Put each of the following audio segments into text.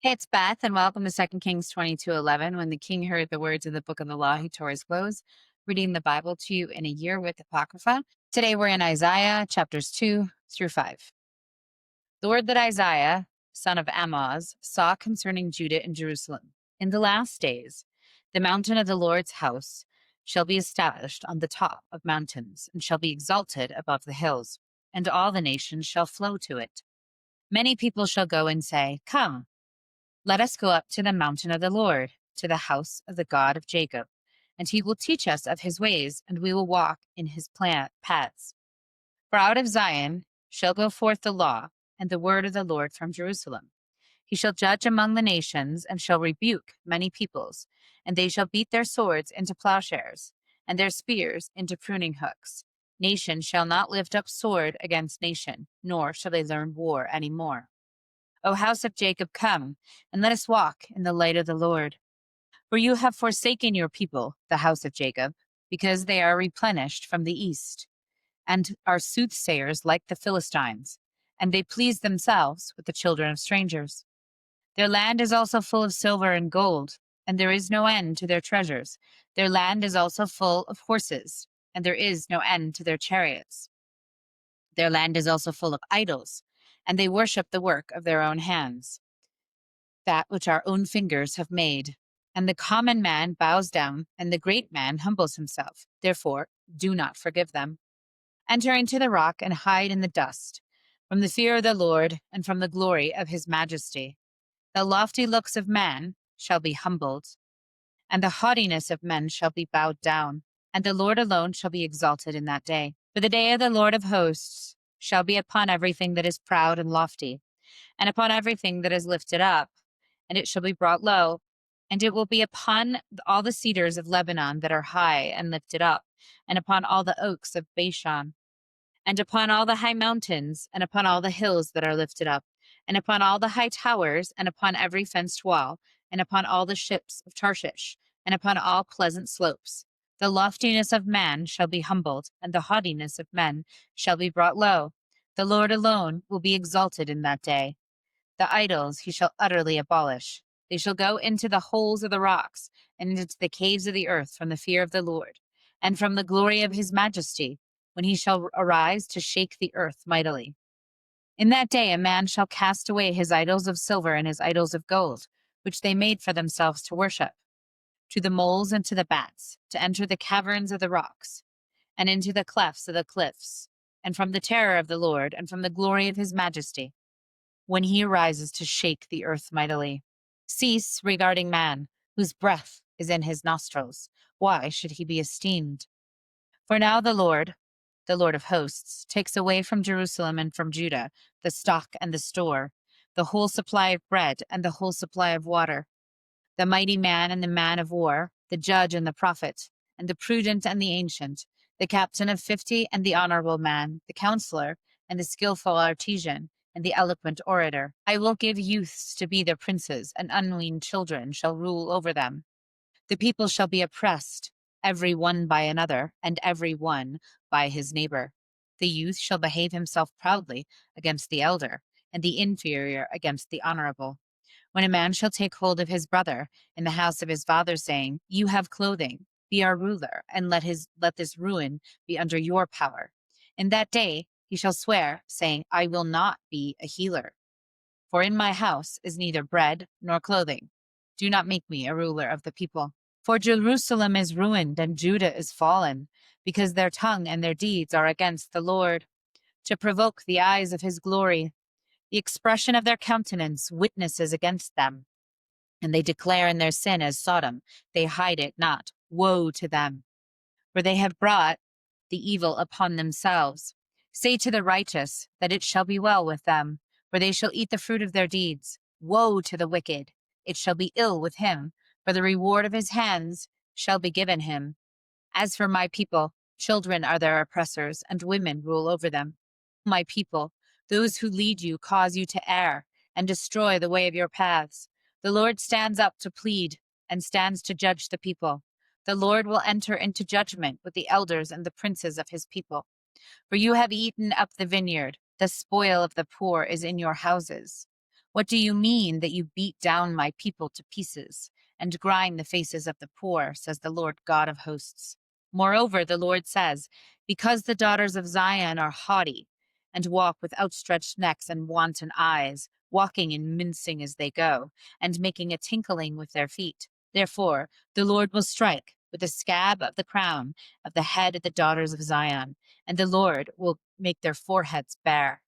Hey, it's Beth, and welcome to 2 Kings 22:11. When the king heard the words of the book of the law, he tore his clothes, reading the Bible to you in a year with Apocrypha. Today we're in Isaiah chapters 2 through 5. The word that Isaiah, son of Amoz, saw concerning Judah and Jerusalem. In the last days, the mountain of the Lord's house shall be established on the top of mountains, and shall be exalted above the hills, and all the nations shall flow to it. Many people shall go and say, Come, let us go up to the mountain of the Lord, to the house of the God of Jacob, and he will teach us of his ways, and we will walk in his paths. For out of Zion shall go forth the law and the word of the Lord from Jerusalem. He shall judge among the nations, and shall rebuke many peoples, and they shall beat their swords into plowshares, and their spears into pruning hooks. Nation shall not lift up sword against nation, nor shall they learn war any more. O house of Jacob, come, and let us walk in the light of the Lord. For you have forsaken your people, the house of Jacob, because they are replenished from the east, and are soothsayers like the Philistines, and they please themselves with the children of strangers. Their land is also full of silver and gold, and there is no end to their treasures. Their land is also full of horses, and there is no end to their chariots. Their land is also full of idols, and they worship the work of their own hands, that which our own fingers have made. And the common man bows down, and the great man humbles himself. Therefore, do not forgive them. Enter into the rock and hide in the dust, from the fear of the Lord and from the glory of his majesty. The lofty looks of man shall be humbled, and the haughtiness of men shall be bowed down, and the Lord alone shall be exalted in that day. For the day of the Lord of hosts shall be upon everything that is proud and lofty, and upon everything that is lifted up, and it shall be brought low, and it will be upon all the cedars of Lebanon that are high and lifted up, and upon all the oaks of Bashan, and upon all the high mountains, and upon all the hills that are lifted up, and upon all the high towers, and upon every fenced wall, and upon all the ships of Tarshish, and upon all pleasant slopes. The loftiness of man shall be humbled, and the haughtiness of men shall be brought low. The Lord alone will be exalted in that day. The idols he shall utterly abolish. They shall go into the holes of the rocks, and into the caves of the earth from the fear of the Lord, and from the glory of his majesty, when he shall arise to shake the earth mightily. In that day a man shall cast away his idols of silver and his idols of gold, which they made for themselves to worship, to the moles and to the bats, to enter the caverns of the rocks, and into the clefts of the cliffs, and from the terror of the Lord, and from the glory of his majesty, when he arises to shake the earth mightily. Cease regarding man, whose breath is in his nostrils. Why should he be esteemed? For now the Lord of hosts, takes away from Jerusalem and from Judah the stock and the store, the whole supply of bread and the whole supply of water, the mighty man and the man of war, the judge and the prophet, and the prudent and the ancient, the captain of 50 and the honorable man, the counselor and the skillful artisan, and the eloquent orator. I will give youths to be their princes, and unweaned children shall rule over them. The people shall be oppressed, every one by another, and every one by his neighbor. The youth shall behave himself proudly against the elder, and the inferior against the honorable. When a man shall take hold of his brother in the house of his father, saying, You have clothing, be our ruler, and let this ruin be under your power. In that day he shall swear, saying, I will not be a healer. For in my house is neither bread nor clothing. Do not make me a ruler of the people. For Jerusalem is ruined and Judah is fallen, because their tongue and their deeds are against the Lord, to provoke the eyes of his glory. The expression of their countenance witnesses against them, and they declare in their sin as Sodom. They hide it not. Woe to them! For they have brought the evil upon themselves. Say to the righteous that it shall be well with them, for they shall eat the fruit of their deeds. Woe to the wicked! It shall be ill with him, for the reward of his hands shall be given him. As for my people, children are their oppressors, and women rule over them. My people, those who lead you cause you to err, and destroy the way of your paths. The Lord stands up to plead, and stands to judge the people. The Lord will enter into judgment with the elders and the princes of his people. For you have eaten up the vineyard, the spoil of the poor is in your houses. What do you mean that you beat down my people to pieces and grind the faces of the poor, says the Lord God of hosts? Moreover, the Lord says, because the daughters of Zion are haughty and walk with outstretched necks and wanton eyes, walking and mincing as they go, and making a tinkling with their feet. Therefore, the Lord will strike with the scab of the crown of the head of the daughters of Zion, and the Lord will make their foreheads bare.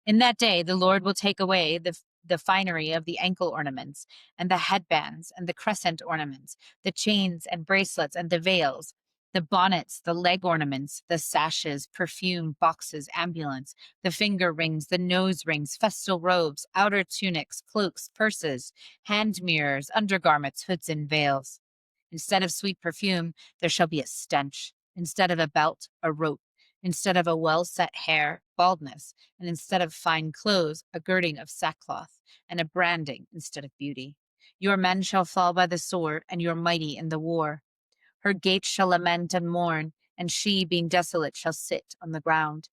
In that day, the Lord will take away the finery of the ankle ornaments, and the headbands, and the crescent ornaments, the chains and bracelets, and the veils, the bonnets, the leg ornaments, the sashes, perfume boxes, ambulance, the finger rings, the nose rings, festal robes, outer tunics, cloaks, purses, hand mirrors, undergarments, hoods, and veils. Instead of sweet perfume, there shall be a stench. Instead of a belt, a rope. Instead of a well set hair, baldness. And instead of fine clothes, a girding of sackcloth, and a branding instead of beauty. Your men shall fall by the sword, and your mighty in the war. Her gates shall lament and mourn, and she, being desolate, shall sit on the ground.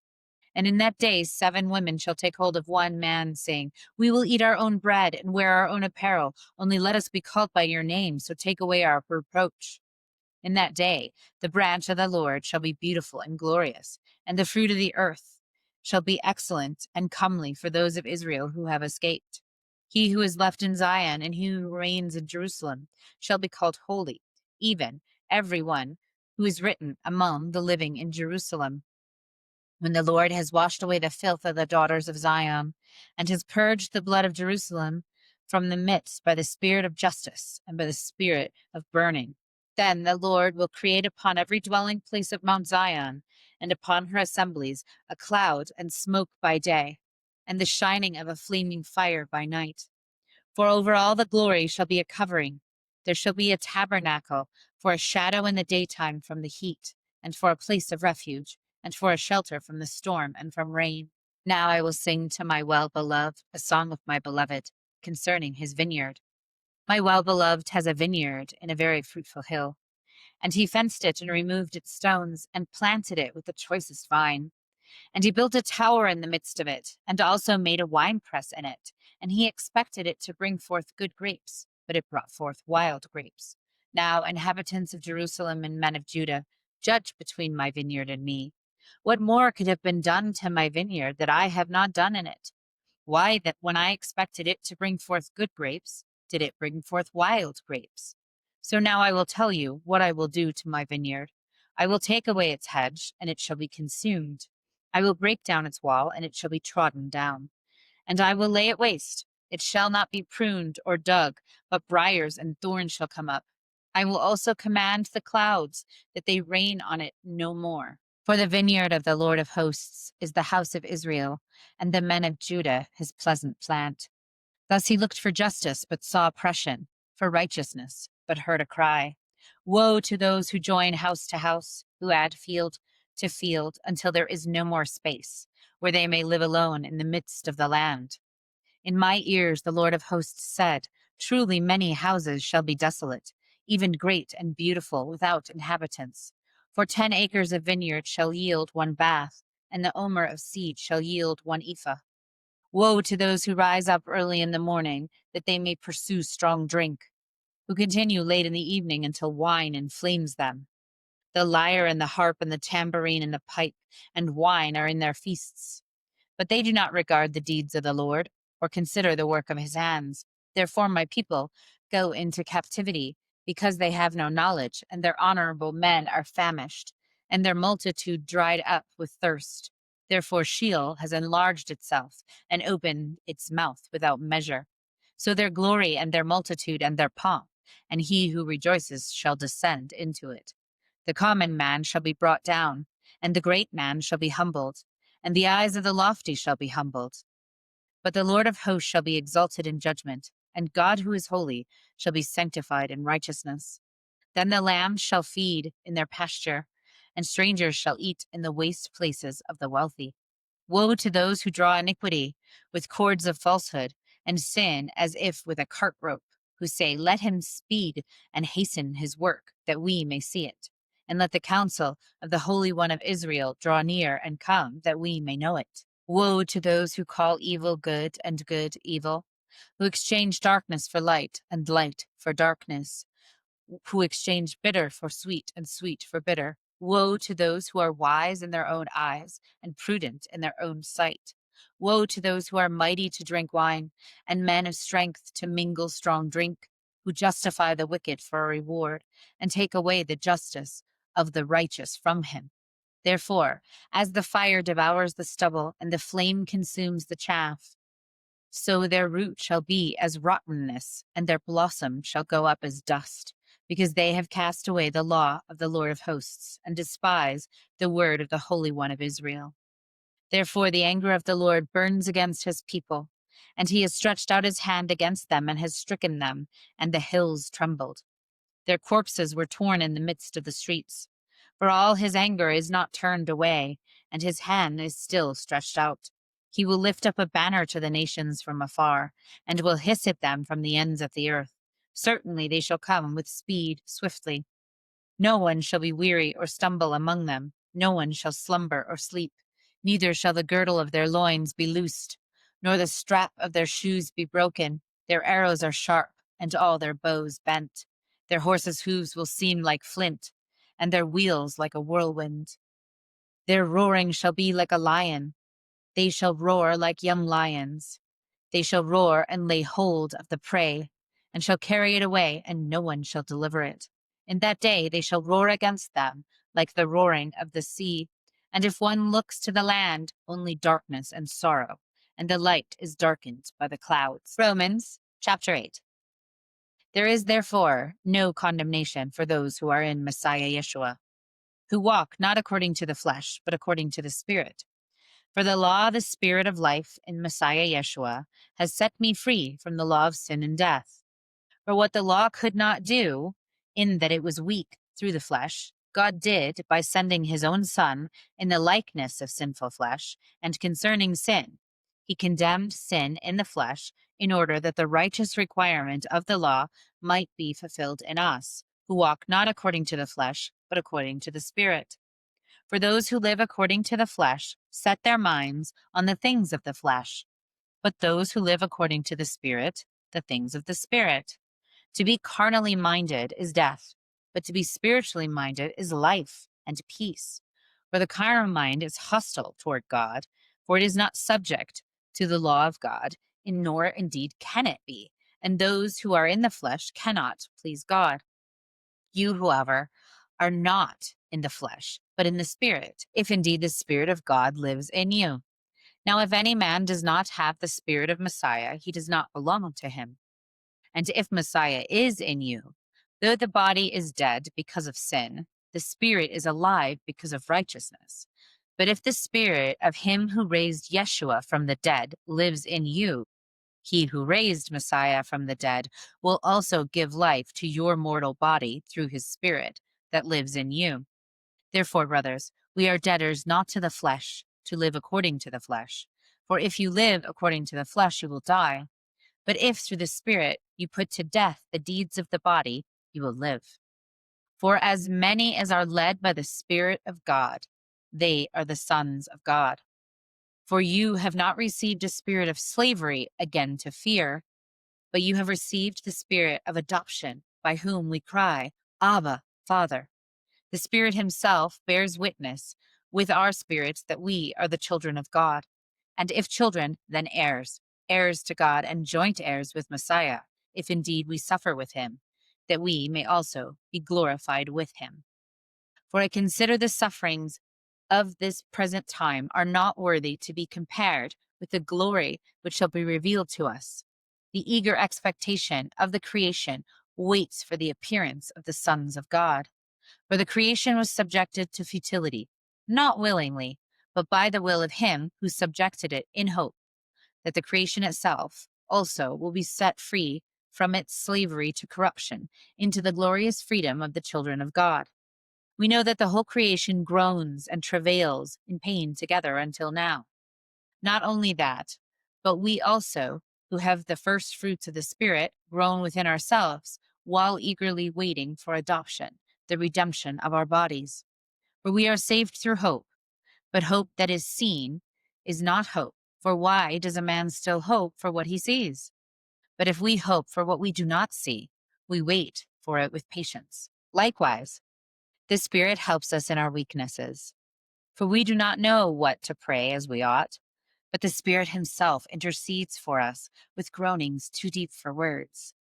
And in that day 7 women shall take hold of one man, saying, we will eat our own bread and wear our own apparel, only let us be called by your name, so take away our reproach. In that day the branch of the Lord shall be beautiful and glorious, and the fruit of the earth shall be excellent and comely for those of Israel who have escaped. He who is left in Zion and he who reigns in Jerusalem shall be called holy, even every one who is written among the living in Jerusalem. When the Lord has washed away the filth of the daughters of Zion, and has purged the blood of Jerusalem from the midst by the spirit of justice and by the spirit of burning, then the Lord will create upon every dwelling place of Mount Zion and upon her assemblies a cloud and smoke by day, and the shining of a flaming fire by night. For over all the glory shall be a covering. There shall be a tabernacle for a shadow in the daytime from the heat, and for a place of refuge, and for a shelter from the storm and from rain. Now I will sing to my well-beloved a song of my beloved concerning his vineyard. My well-beloved has a vineyard in a very fruitful hill, and he fenced it and removed its stones and planted it with the choicest vine. And he built a tower in the midst of it, and also made a winepress in it. And he expected it to bring forth good grapes, but it brought forth wild grapes. Now, inhabitants of Jerusalem and men of Judah, judge between my vineyard and me. What more could have been done to my vineyard that I have not done in it? Why, that when I expected it to bring forth good grapes, did it bring forth wild grapes? So now I will tell you what I will do to my vineyard. I will take away its hedge, and it shall be consumed. I will break down its wall, and it shall be trodden down. And I will lay it waste. It shall not be pruned or dug, but briars and thorns shall come up. I will also command the clouds that they rain on it no more. For the vineyard of the Lord of hosts is the house of Israel, and the men of Judah his pleasant plant. Thus he looked for justice, but saw oppression, for righteousness, but heard a cry. Woe to those who join house to house, who add field to field, until there is no more space, where they may live alone in the midst of the land. In my ears the Lord of hosts said, truly many houses shall be desolate, even great and beautiful, without inhabitants. For 10 acres of vineyard shall yield 1 bath, and the omer of seed shall yield 1 ephah. Woe to those who rise up early in the morning, that they may pursue strong drink, who continue late in the evening until wine inflames them. The lyre and the harp and the tambourine and the pipe and wine are in their feasts. But they do not regard the deeds of the Lord, or consider the work of his hands. Therefore my people go into captivity, because they have no knowledge, and their honorable men are famished, and their multitude dried up with thirst. Therefore Sheol has enlarged itself, and opened its mouth without measure. So their glory and their multitude and their pomp, and he who rejoices shall descend into it. The common man shall be brought down, and the great man shall be humbled, and the eyes of the lofty shall be humbled. But the Lord of hosts shall be exalted in judgment, and God who is holy shall be sanctified in righteousness. Then the lambs shall feed in their pasture, and strangers shall eat in the waste places of the wealthy. Woe to those who draw iniquity with cords of falsehood, and sin as if with a cart rope, who say, let him speed and hasten his work, that we may see it. And let the counsel of the Holy One of Israel draw near and come, that we may know it. Woe to those who call evil good and good evil, who exchange darkness for light and light for darkness, who exchange bitter for sweet and sweet for bitter. Woe to those who are wise in their own eyes and prudent in their own sight. Woe to those who are mighty to drink wine and men of strength to mingle strong drink, who justify the wicked for a reward and take away the justice of the righteous from him. Therefore, as the fire devours the stubble and the flame consumes the chaff, so their root shall be as rottenness, and their blossom shall go up as dust, because they have cast away the law of the Lord of hosts, and despise the word of the Holy One of Israel. Therefore the anger of the Lord burns against his people, and he has stretched out his hand against them and has stricken them, and the hills trembled. Their corpses were torn in the midst of the streets. For all his anger is not turned away, and his hand is still stretched out. He will lift up a banner to the nations from afar, and will hiss at them from the ends of the earth. Certainly they shall come with speed swiftly. No one shall be weary or stumble among them. No one shall slumber or sleep. Neither shall the girdle of their loins be loosed, nor the strap of their shoes be broken. Their arrows are sharp, and all their bows bent. Their horses' hooves will seem like flint, and their wheels like a whirlwind. Their roaring shall be like a lion. They shall roar like young lions. They shall roar and lay hold of the prey, and shall carry it away, and no one shall deliver it. In that day they shall roar against them like the roaring of the sea. And if one looks to the land, only darkness and sorrow, and the light is darkened by the clouds. Romans chapter 8. There is therefore no condemnation for those who are in Messiah Yeshua, who walk not according to the flesh, but according to the Spirit. For the law of the Spirit of life in Messiah Yeshua has set me free from the law of sin and death. For what the law could not do, in that it was weak through the flesh, God did by sending his own Son in the likeness of sinful flesh, and concerning sin, he condemned sin in the flesh in order that the righteous requirement of the law might be fulfilled in us, who walk not according to the flesh, but according to the Spirit. For those who live according to the flesh set their minds on the things of the flesh, but those who live according to the Spirit, the things of the Spirit. To be carnally minded is death, but to be spiritually minded is life and peace. For the carnal mind is hostile toward God, for it is not subject to the law of God, nor indeed can it be, and those who are in the flesh cannot please God. You, however, are not in the flesh, but in the Spirit, if indeed the Spirit of God lives in you. Now, if any man does not have the Spirit of Messiah, he does not belong to him. And if Messiah is in you, though the body is dead because of sin, the Spirit is alive because of righteousness. But if the Spirit of him who raised Yeshua from the dead lives in you, he who raised Messiah from the dead will also give life to your mortal body through his Spirit that lives in you. Therefore, brothers, we are debtors not to the flesh, to live according to the flesh. For if you live according to the flesh, you will die. But if through the Spirit you put to death the deeds of the body, you will live. For as many as are led by the Spirit of God, they are the sons of God. For you have not received a spirit of slavery again to fear, but you have received the Spirit of adoption, by whom we cry, Abba, Father. The Spirit himself bears witness with our spirits that we are the children of God. And if children, then heirs, heirs to God and joint heirs with Messiah, if indeed we suffer with him, that we may also be glorified with him. For I consider the sufferings of this present time are not worthy to be compared with the glory which shall be revealed to us. The eager expectation of the creation waits for the appearance of the sons of God. For the creation was subjected to futility, not willingly, but by the will of him who subjected it in hope, that the creation itself also will be set free from its slavery to corruption into the glorious freedom of the children of God. We know that the whole creation groans and travails in pain together until now. Not only that, but we also, who have the first fruits of the Spirit, groan within ourselves while eagerly waiting for adoption, the redemption of our bodies. For we are saved through hope, but hope that is seen is not hope. For why does a man still hope for what he sees? But if we hope for what we do not see, we wait for it with patience. Likewise, the Spirit helps us in our weaknesses. For we do not know what to pray as we ought, but the Spirit Himself intercedes for us with groanings too deep for words.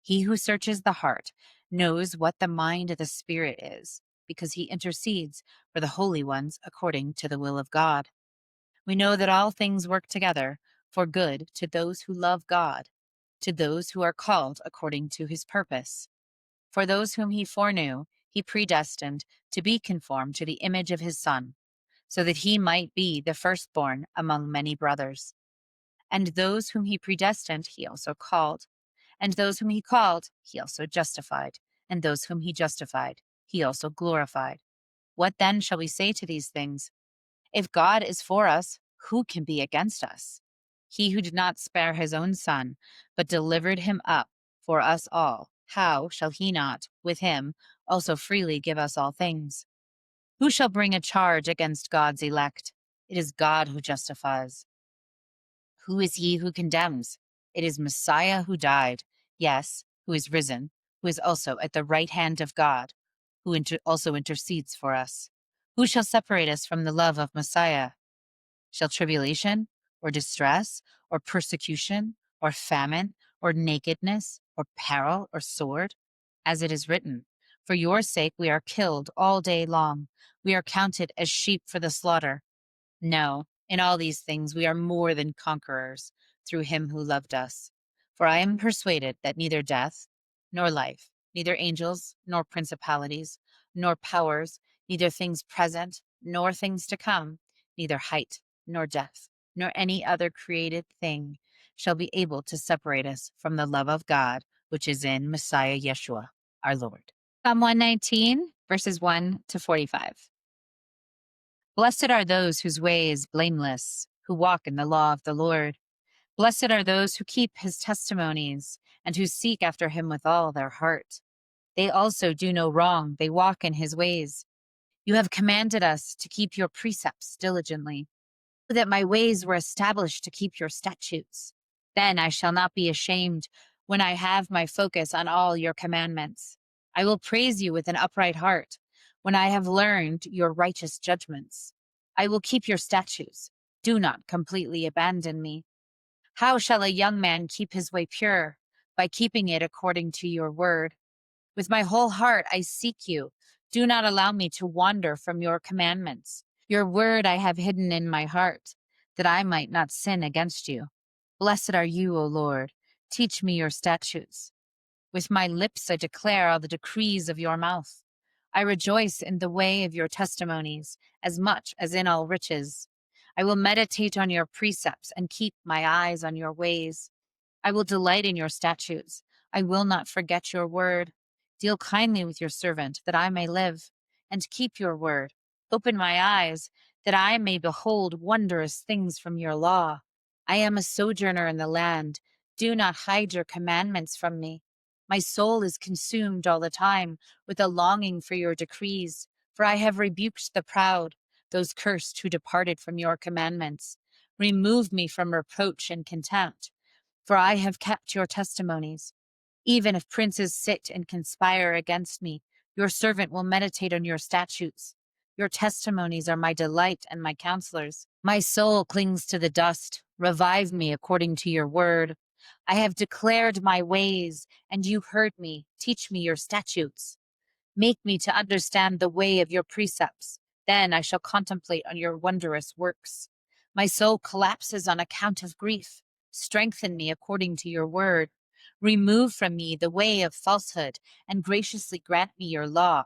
He who searches the heart knows what the mind of the Spirit is, because He intercedes for the holy ones according to the will of God. We know that all things work together for good to those who love God, to those who are called according to His purpose. For those whom He foreknew, He predestined to be conformed to the image of His Son, so that He might be the firstborn among many brothers. And those whom He predestined, He also called. And those whom He called, He also justified. And those whom He justified, He also glorified. What then shall we say to these things? If God is for us, who can be against us? He who did not spare His own Son, but delivered Him up for us all, how shall He not, with Him, also freely give us all things? Who shall bring a charge against God's elect? It is God who justifies. Who is he who condemns? It is Messiah who died, yes, who is risen, who is also at the right hand of God, who also intercedes for us. Who shall separate us from the love of Messiah? Shall tribulation, or distress, or persecution, or famine, or nakedness, or peril, or sword? As it is written, for your sake we are killed all day long. We are counted as sheep for the slaughter. No, in all these things we are more than conquerors through Him who loved us. For I am persuaded that neither death, nor life, neither angels, nor principalities, nor powers, neither things present, nor things to come, neither height, nor depth, nor any other created thing shall be able to separate us from the love of God, which is in Messiah Yeshua, our Lord. Psalm 119, verses 1 to 45. Blessed are those whose way is blameless, who walk in the law of the Lord. Blessed are those who keep His testimonies and who seek after Him with all their heart. They also do no wrong, they walk in His ways. You have commanded us to keep your precepts diligently, so that my ways were established to keep your statutes. Then I shall not be ashamed when I have my focus on all your commandments. I will praise you with an upright heart when I have learned your righteous judgments. I will keep your statutes. Do not completely abandon me. How shall a young man keep his way pure? By keeping it according to your word. With my whole heart I seek you. Do not allow me to wander from your commandments. Your word I have hidden in my heart, that I might not sin against you. Blessed are you, O Lord. Teach me your statutes. With my lips I declare all the decrees of your mouth. I rejoice in the way of your testimonies as much as in all riches. I will meditate on your precepts and keep my eyes on your ways. I will delight in your statutes. I will not forget your word. Deal kindly with your servant, that I may live, and keep your word. Open my eyes, that I may behold wondrous things from your law. I am a sojourner in the land. Do not hide your commandments from me. My soul is consumed all the time with a longing for your decrees, for I have rebuked the proud, those cursed who departed from your commandments. Remove me from reproach and contempt, for I have kept your testimonies. Even if princes sit and conspire against me, your servant will meditate on your statutes. Your testimonies are my delight and my counselors. My soul clings to the dust. Revive me according to your word. I have declared my ways, and you heard me. Teach me your statutes. Make me to understand the way of your precepts. Then I shall contemplate on your wondrous works. My soul collapses on account of grief. Strengthen me according to your word. Remove from me the way of falsehood, and graciously grant me your law.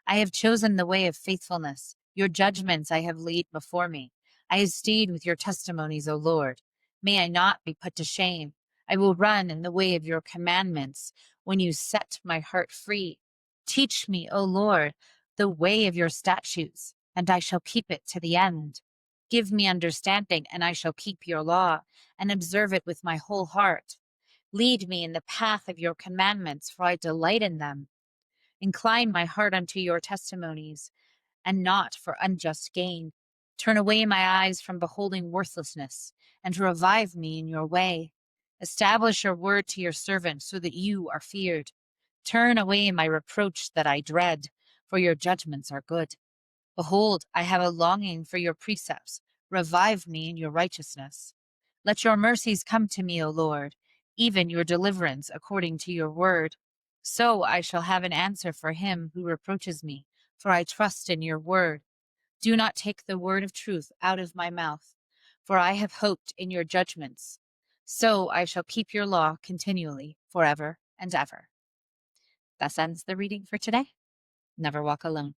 I have chosen the way of faithfulness. Your judgments I have laid before me. I have stayed with your testimonies, O Lord. May I not be put to shame. I will run in the way of your commandments when you set my heart free. Teach me, O Lord, the way of your statutes, and I shall keep it to the end. Give me understanding, and I shall keep your law, and observe it with my whole heart. Lead me in the path of your commandments, for I delight in them. Incline my heart unto your testimonies, and not for unjust gain. Turn away my eyes from beholding worthlessness, and revive me in your way. Establish your word to your servant so that you are feared. Turn away my reproach that I dread, for your judgments are good. Behold, I have a longing for your precepts. Revive me in your righteousness. Let your mercies come to me, O Lord, even your deliverance according to your word. So I shall have an answer for him who reproaches me, for I trust in your word. Do not take the word of truth out of my mouth, for I have hoped in your judgments. So I shall keep your law continually, forever and ever. Thus ends the reading for today. Never walk alone.